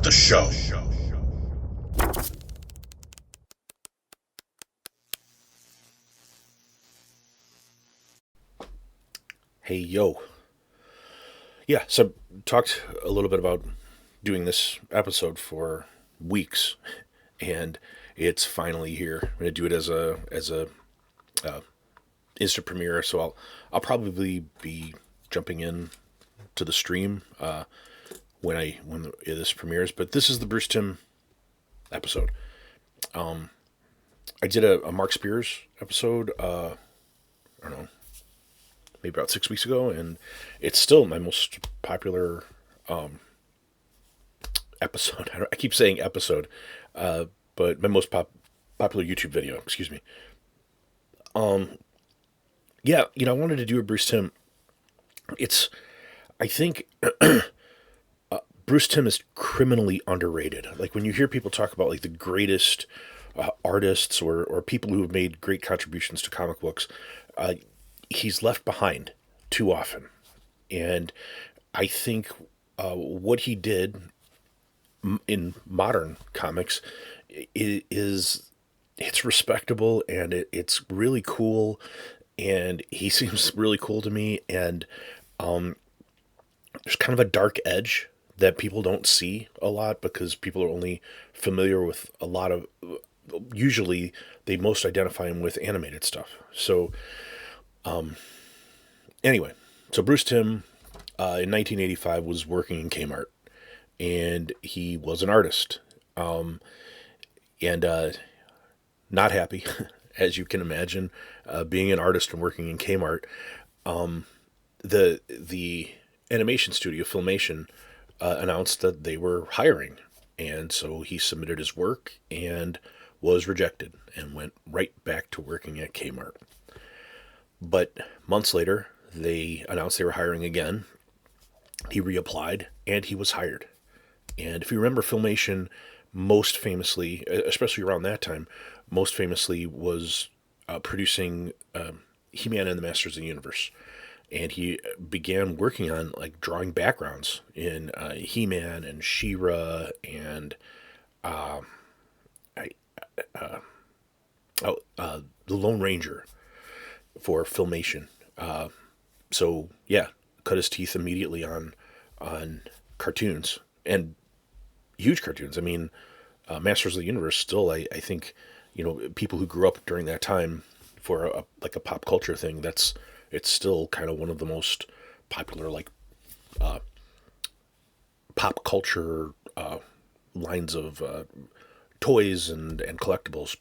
the show. Hey, yo. Yeah, so talked a little bit about doing this episode for weeks, and it's finally here. I'm gonna do it as a instant premiere, so I'll probably be jumping in to the stream when this premieres. But this is the Bruce Timm episode. I did a Mark Spears episode. I don't know, maybe about 6 weeks ago, and it's still my most popular episode. I keep saying episode, but my most popular YouTube video. Excuse me. Yeah, I wanted to do a Bruce Timm. I think Bruce Timm is criminally underrated. Like when you hear people talk about like the greatest artists or people who have made great contributions to comic books, he's left behind too often. And I think what he did in modern comics is it's respectable, and it's really cool, and he seems really cool to me. And there's kind of a dark edge that people don't see a lot because people are only familiar with a lot of, usually they most identify him with animated stuff. So anyway, so Bruce Timm in 1985 was working in Kmart, and he was an artist, and not happy, as you can imagine, being an artist and working in Kmart. The animation studio Filmation announced that they were hiring, and so he submitted his work and was rejected and went right back to working at Kmart. But months later, they announced they were hiring again. He reapplied, and he was hired. And if you remember, Filmation most famously, especially around that time, most famously was producing He-Man and the Masters of the Universe. And he began working on like drawing backgrounds in He-Man and She-Ra and the Lone Ranger for Filmation. So yeah, cut his teeth immediately on cartoons, and huge cartoons. I mean, Masters of the Universe still, I think, people who grew up during that time for a pop culture thing, it's still kind of one of the most popular like pop culture lines of toys and collectibles.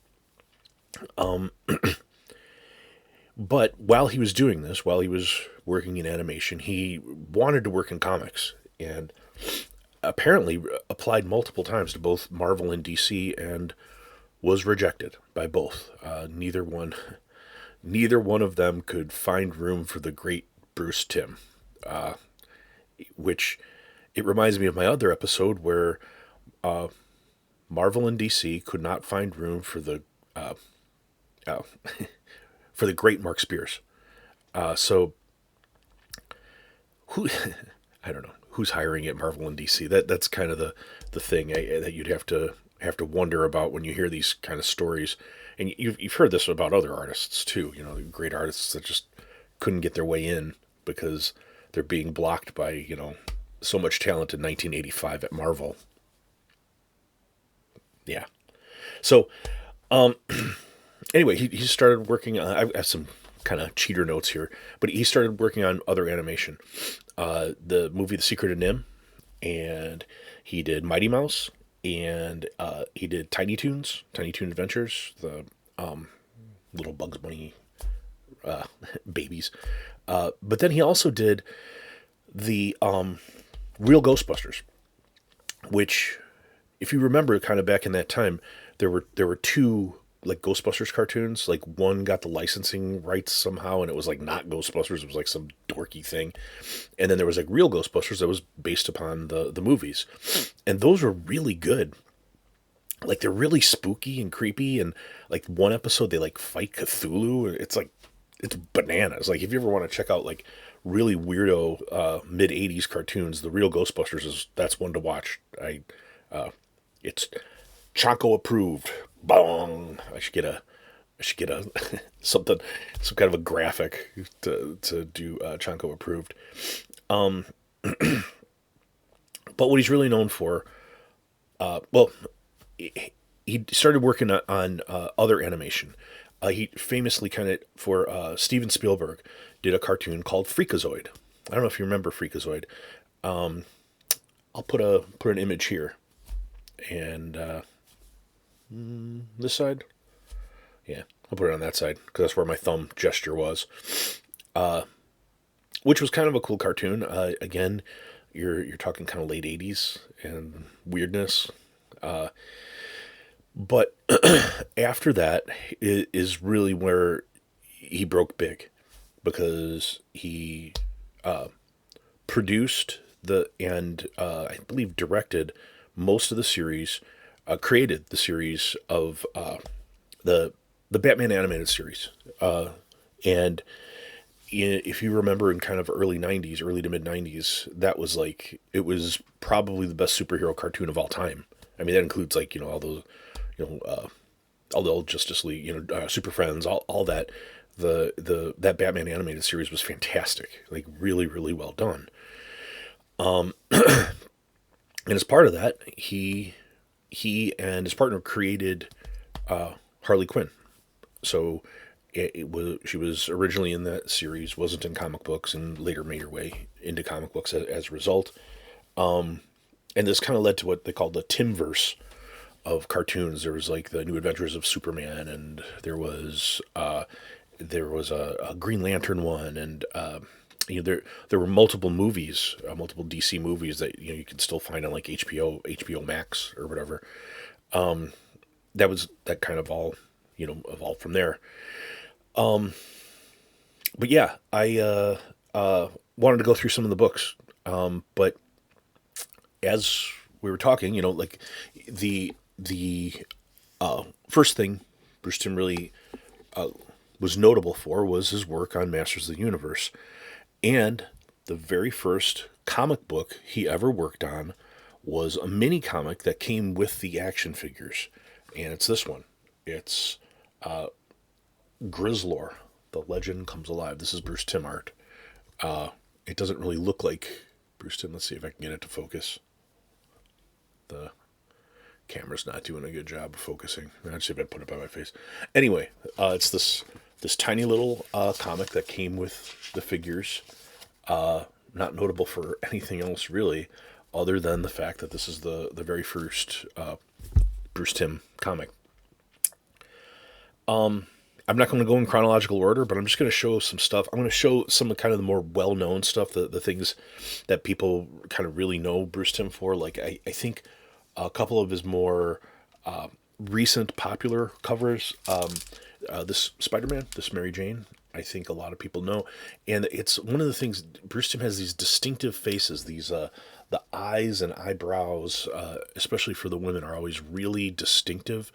But while he was doing this, while he was working in animation, he wanted to work in comics, and apparently applied multiple times to both Marvel and DC, and was rejected by both. Neither one of them could find room for the great Bruce Timm, which it reminds me of my other episode where Marvel and DC could not find room for the for the great Mark Spears. So who I don't know who's hiring at Marvel and DC. That's kind of the thing that you'd have to wonder about when you hear these kind of stories. And you've heard this about other artists too. Great artists that just couldn't get their way in because they're being blocked by so much talent in 1985 at Marvel. Yeah. So anyway, he started working on. I have some kind of cheater notes here, but he started working on other animation. The movie The Secret of Nim, and he did Mighty Mouse, and he did Tiny Toon Adventures, the little Bugs Bunny babies. But then he also did the Real Ghostbusters, which, if you remember, kind of back in that time, there were two like Ghostbusters cartoons. Like one got the licensing rights somehow, and it was like not Ghostbusters. It was like some dorky thing. And then there was like Real Ghostbusters that was based upon the movies, and those were really good. Like they're really spooky and creepy, and like one episode they like fight Cthulhu. It's bananas. Like if you ever want to check out like really weirdo mid '80s cartoons, the Real Ghostbusters that's one to watch. It's Chonko approved. Bong. I should get a something, some kind of a graphic to do Chonko approved. But what he's really known for, well, he started working on other animation. He famously kind of for Steven Spielberg did a cartoon called Freakazoid. I don't know if you remember Freakazoid. I'll put an image here, and this side. Yeah, I'll put it on that side because that's where my thumb gesture was. Which was kind of a cool cartoon. Again, you're talking kind of late '80s and weirdness. But after that is really where he broke big because he produced I believe directed most of the series, created the series of the the Batman animated series, and if you remember in kind of early '90s, early to mid '90s, that was like it was probably the best superhero cartoon of all time. I mean, that includes like all those, you know, all the old Justice League, Super Friends, all that. That Batman animated series was fantastic, like really really well done. And as part of that, he and his partner created Harley Quinn. So it was she was originally in that series, wasn't in comic books, and later made her way into comic books as a result. And this kind of led to what they called the Timmverse of cartoons. There was like the New Adventures of Superman, and there was a Green Lantern one, and there were multiple movies, multiple DC movies that you can still find on like HBO Max or whatever. That kind of all evolved from there. But yeah, I wanted to go through some of the books, but as we were talking, like the first thing Bruce Timm really was notable for was his work on Masters of the Universe. And the very first comic book he ever worked on was a mini comic that came with the action figures. And it's this one. It's Grizzlor, The Legend Comes Alive. This is Bruce Timm art. It doesn't really look like Bruce Timm. Let's see if I can get it to focus. The camera's not doing a good job of focusing. Let's see if I put it by my face. Anyway, it's this tiny little comic that came with the figures. Not notable for anything else really, other than the fact that this is the very first Bruce Timm comic. I'm not going to go in chronological order, but I'm just going to show some stuff. I'm going to show some of kind of the more well-known stuff, the things that people kind of really know Bruce Timm for. Like I think a couple of his more recent popular covers, this Spider-Man, this Mary Jane, I think a lot of people know. And it's one of the things, Bruce Timm has these distinctive faces, these the eyes and eyebrows, especially for the women, are always really distinctive.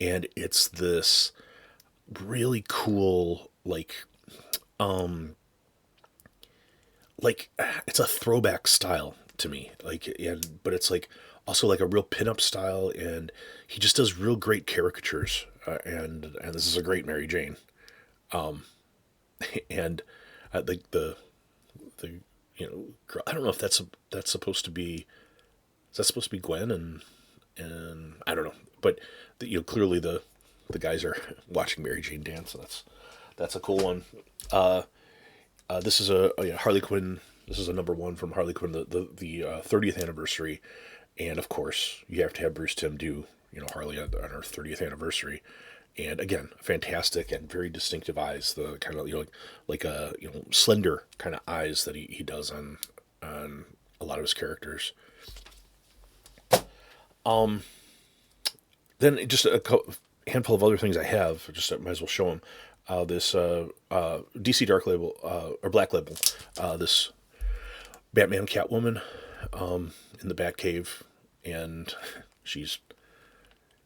And it's this really cool, like it's a throwback style to me, but it's like also like a real pinup style, and he just does real great caricatures, and this is a great Mary Jane, and the girl, I don't know if that's supposed to be, is that supposed to be Gwen, and I don't know, but clearly the guys are watching Mary Jane dance, so that's a cool one. This is a Harley Quinn. This is a number one from Harley Quinn, the 30th anniversary, and of course you have to have Bruce Timm do Harley on her 30th anniversary, and again fantastic and very distinctive eyes, the kind of like a slender kind of eyes that he does on a lot of his characters. Then just handful of other things I have. Just might as well show them. This DC Dark Label or Black Label. This Batman Catwoman in the Batcave, and she's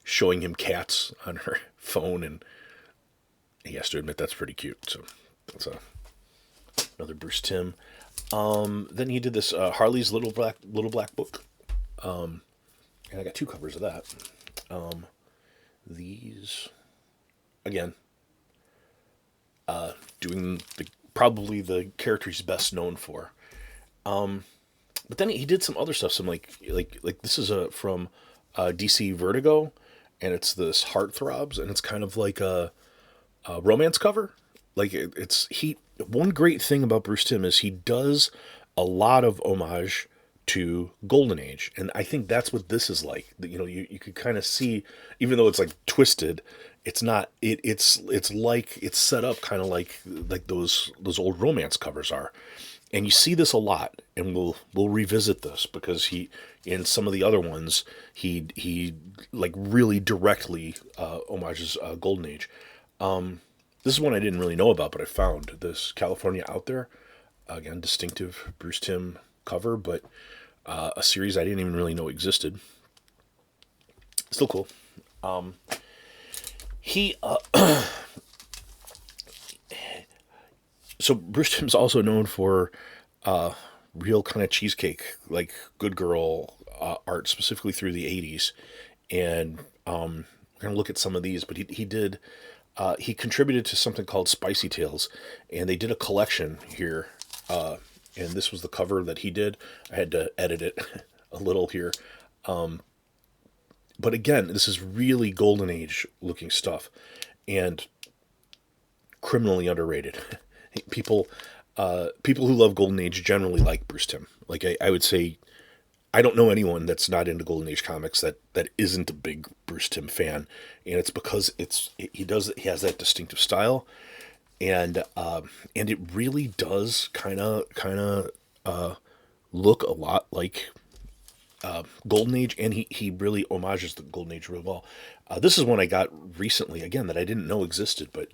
showing him cats on her phone, and he has to admit that's pretty cute. So that's another Bruce Timm. Then he did this Harley's Little Black Book, and I got two covers of that. These, again, doing probably the character he's best known for. But then he did some other stuff. Some like this is from DC Vertigo, and it's this Heartthrobs, and it's kind of like a romance cover. Like it's he. One great thing about Bruce Timm is he does a lot of homage to Golden Age, and I think that's what this is like. You know, you could kind of see, even though it's like twisted, it's not. It's like it's set up kind of like those old romance covers are, and you see this a lot. And we'll revisit this because he in some of the other ones he like really directly homages Golden Age. This is one I didn't really know about, but I found this California Out There. Again, distinctive Bruce Timm cover, but a series I didn't even really know existed. Still cool. He so Bruce Timm's also known for real kind of cheesecake, like good girl art, specifically through the '80s. And we're gonna look at some of these, but he did. He contributed to something called Spicy Tales, and they did a collection here. And this was the cover that he did. I had to edit it a little here. But again, this is really Golden Age looking stuff, and criminally underrated. People who love Golden Age generally like Bruce Timm. Like I would say, I don't know anyone that's not into Golden Age comics that isn't a big Bruce Timm fan, and it's because he has that distinctive style, and it really does kind of look a lot like Golden Age, and he really homages the Golden Age real well. This is one I got recently again that I didn't know existed, but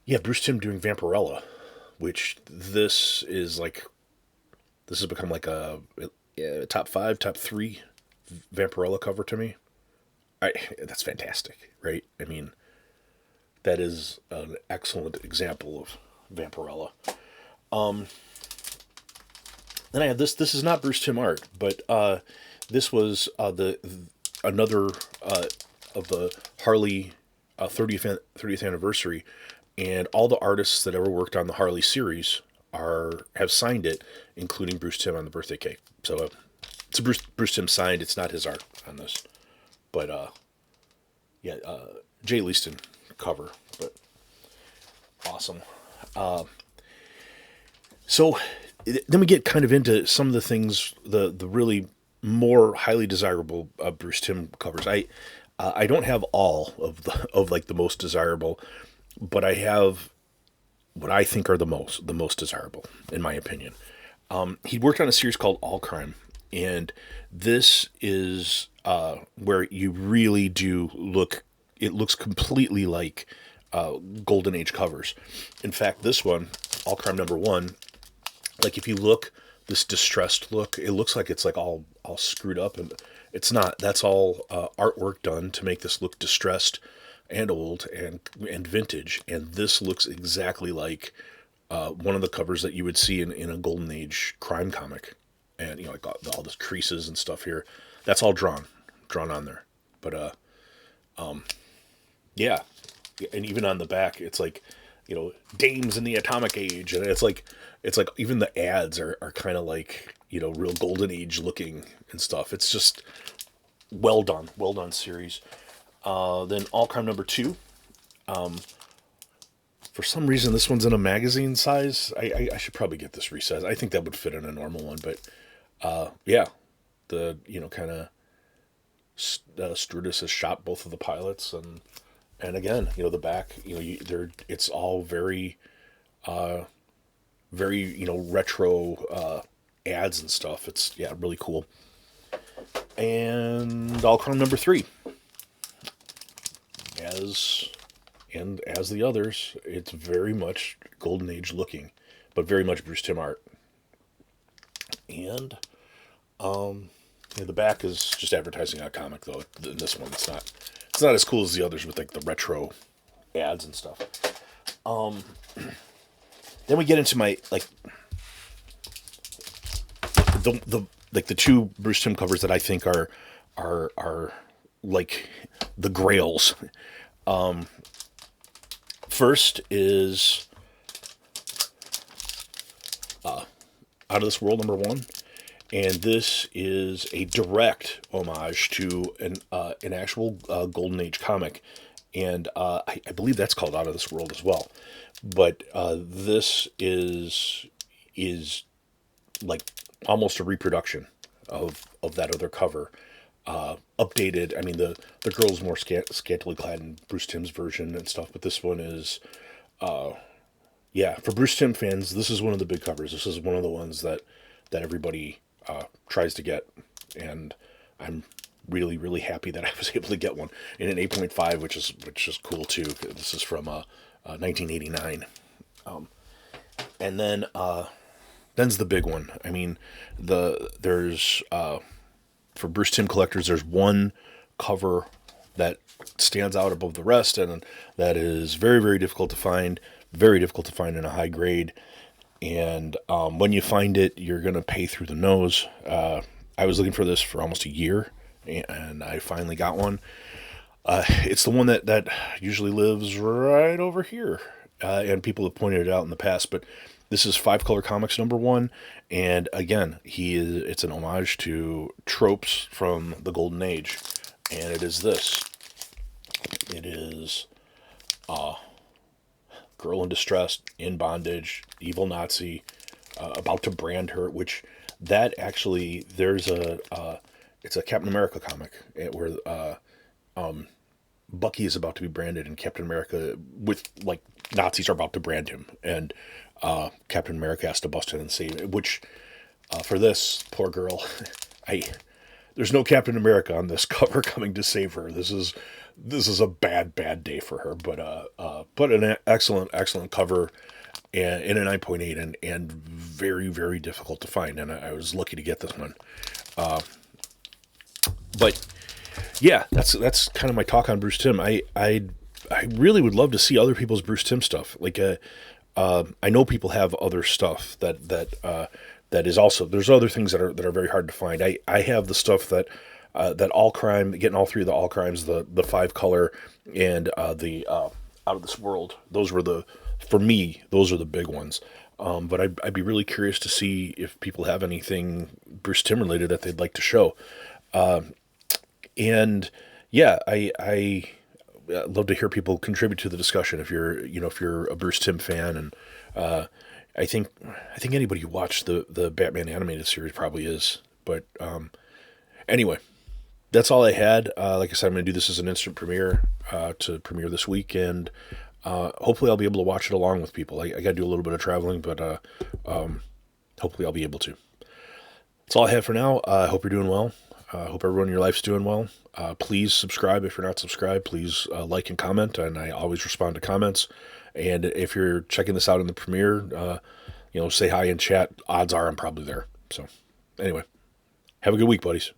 yeah, Bruce Timm doing Vampirella, which this has become like a top 5, top 3 Vampirella cover to me. That's fantastic, right? I mean, that is an excellent example of Vampirella. Then I have this. This is not Bruce Timm art, but this was another of the Harley 30th anniversary, and all the artists that ever worked on the Harley series have signed it, including Bruce Timm on the birthday cake. So it's a Bruce Timm signed. It's not his art on this, but Jay Leaston cover, but awesome. So then we get kind of into some of the things, the really more highly desirable Bruce Timm covers. I don't have all of like the most desirable, but I have what I think are the most desirable in my opinion. He worked on a series called All Crime, and this is where you really do look. It looks completely like Golden Age covers. In fact, this one, All Crime #1, like if you look, this distressed look, it looks like it's like all screwed up, and it's not. That's all artwork done to make this look distressed and old and vintage. And this looks exactly like one of the covers that you would see in a Golden Age crime comic. And like all the creases and stuff here, that's all drawn on there. But yeah, and even on the back, it's like, dames in the atomic age, and it's like even the ads are kind of like, real Golden Age looking and stuff. It's just well done series. Then All Crime #2. For some reason, this one's in a magazine size. I should probably get this resized. I think that would fit in a normal one, but yeah, the kind of stewardess has shot both of the pilots, and again, the back, it's all very, very retro ads and stuff. It's really cool. And All Crime #3. As the others, it's very much Golden Age looking, but very much Bruce Timm art. And the back is just advertising a comic, though. In this one, it's not as cool as the others with like the retro ads and stuff. Then we get into my the two Bruce Timm covers that I think are are like the grails. First is Out of This World #1, and this is a direct homage to an actual Golden Age comic, and I believe that's called Out of This World as well. But this is like almost a reproduction of that other cover, updated. I mean, the girl's more scantily clad in Bruce Timm's version and stuff, but this one is, yeah, for Bruce Timm fans, this is one of the big covers. This is one of the ones that everybody tries to get, and I'm really, really happy that I was able to get one in an 8.5, which is cool too. This is from 1989, and then's the big one. I mean, there's for Bruce Timm collectors, there's one cover that stands out above the rest, and that is very, very difficult to find. Very difficult to find in a high grade, and when you find it, you're gonna pay through the nose. I was looking for this for almost a year, and I finally got one. It's the one that usually lives right over here, and people have pointed it out in the past. But this is Five Color Comics #1, and again, it's an homage to tropes from the Golden Age, and it is this. It is girl in distress, in bondage, evil Nazi, about to brand her. Which that actually there's it's a Captain America comic where Bucky is about to be branded, and Captain America, with like Nazis are about to brand him, and Captain America has to bust in and save it. Which for this poor girl, there's no Captain America on this cover coming to save her. This is a bad day for her. But an excellent cover, and in a 9.8, and very, very difficult to find. And I was lucky to get this one. But yeah, that's kind of my talk on Bruce Timm. I really would love to see other people's Bruce Timm stuff. Like I know people have other stuff that is also, there's other things that are very hard to find. I have the stuff that All Crime, getting all three of the All Crimes, the Five Color, and the Out of This World. For me, those are the big ones. But I'd be really curious to see if people have anything Bruce Timm related that they'd like to show. And yeah, I love to hear people contribute to the discussion. If you're a Bruce Timm fan, and I think anybody who watched the Batman animated series probably is. But anyway, that's all I had. Like I said, I'm going to do this as an instant premiere to premiere this week, and hopefully I'll be able to watch it along with people. I got to do a little bit of traveling, but hopefully I'll be able to. That's all I have for now. I hope you're doing well. I hope everyone in your life's doing well. Please subscribe if you're not subscribed. Please like and comment, and I always respond to comments. And if you're checking this out in the premiere, say hi in chat. Odds are I'm probably there. So anyway, have a good week, buddies.